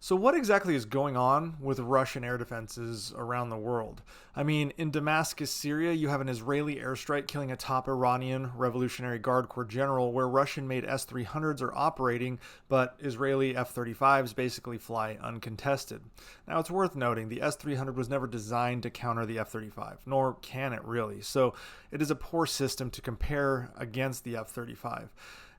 So, what exactly is going on with Russian air defenses around the world? I mean, in Damascus, Syria, you have an Israeli airstrike killing a top Iranian Revolutionary Guard Corps general, where Russian made S 300s are operating, but Israeli F 35s basically fly uncontested. Now, it's worth noting the S 300 was never designed to counter the F 35, nor can it really, so it is a poor system to compare against the F 35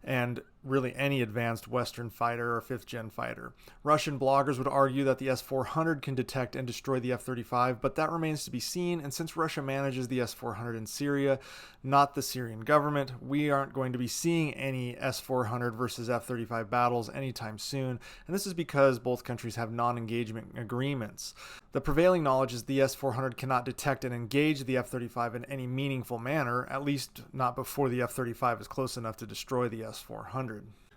and really any advanced Western fighter or fifth gen fighter. Russian bloggers would argue that the S 400 can detect and destroy the F 35, but that remains to be seen. And since Russia manages the S 400 in Syria, not the Syrian government, we aren't going to be seeing any S 400 versus F 35 battles anytime soon. And this is because both countries have non engagement agreements. The prevailing knowledge is the S 400 cannot detect and engage the F 35 in any meaningful manner, at least not before the F 35 is close enough to destroy the S 400.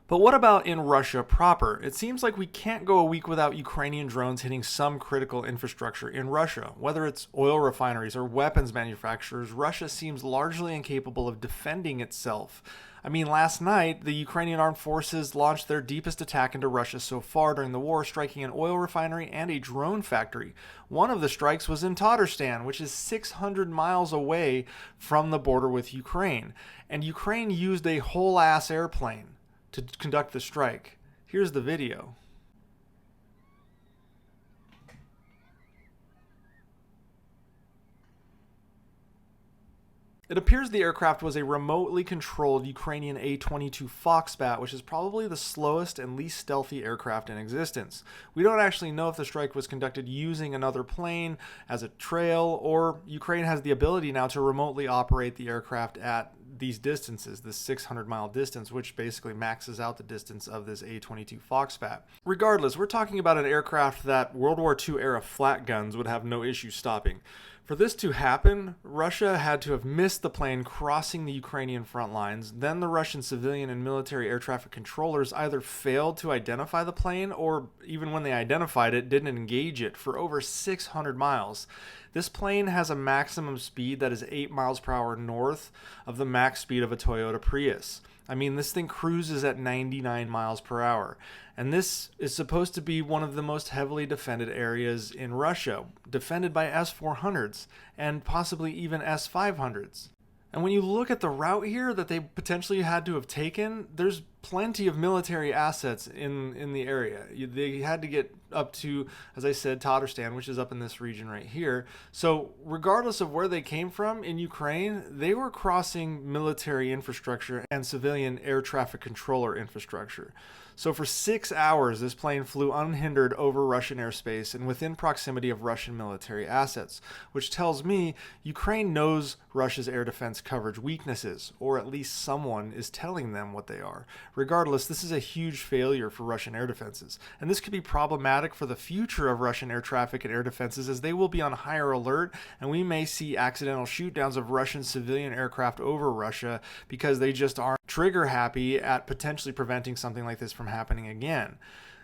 But what about in Russia proper? It seems like we can't go a week without Ukrainian drones hitting some critical infrastructure in Russia. Whether it's oil refineries or weapons manufacturers, Russia seems largely incapable of defending itself. I mean, last night, the Ukrainian armed forces launched their deepest attack into Russia so far during the war, striking an oil refinery and a drone factory. One of the strikes was in Tatarstan, which is 600 miles away from the border with Ukraine. And Ukraine used a whole-ass airplane to conduct the strike. Here's the video. It appears the aircraft was a remotely controlled Ukrainian A-22 Foxbat, which is probably the slowest and least stealthy aircraft in existence. We don't actually know if the strike was conducted using another plane as a trail, or Ukraine has the ability now to remotely operate the aircraft at these distances, this 600-mile distance, which basically maxes out the distance of this A-22 Foxbat. Regardless, we're talking about an aircraft that World War II era flat guns would have no issue stopping. For this to happen, Russia had to have missed the plane crossing the Ukrainian front lines. Then the Russian civilian and military air traffic controllers either failed to identify the plane, or even when they identified it, didn't engage it for over 600 miles. This plane has a maximum speed that is 8 miles per hour north of the max speed of a Toyota Prius. I mean, this thing cruises at 99 miles per hour. And this is supposed to be one of the most heavily defended areas in Russia, defended by S-400s and possibly even S-500s. And when you look at the route here that they potentially had to have taken, there's plenty of military assets in the area. They had to get up to, as I said, Tatarstan, which is up in this region right here. So regardless of where they came from in Ukraine, they were crossing military infrastructure and civilian air traffic controller infrastructure. So for 6 hours, this plane flew unhindered over Russian airspace and within proximity of Russian military assets, which tells me Ukraine knows Russia's air defense coverage weaknesses, or at least someone is telling them what they are. Regardless, this is a huge failure for Russian air defenses, and this could be problematic for the future of Russian air traffic and air defenses, as they will be on higher alert, and we may see accidental shootdowns of Russian civilian aircraft over Russia because they just aren't trigger happy at potentially preventing something like this from happening again.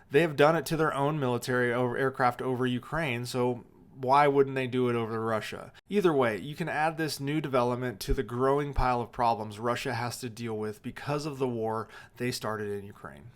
They have done it to their own military aircraft over Ukraine, so why wouldn't they do it over Russia? Either way, you can add this new development to the growing pile of problems Russia has to deal with because of the war they started in Ukraine.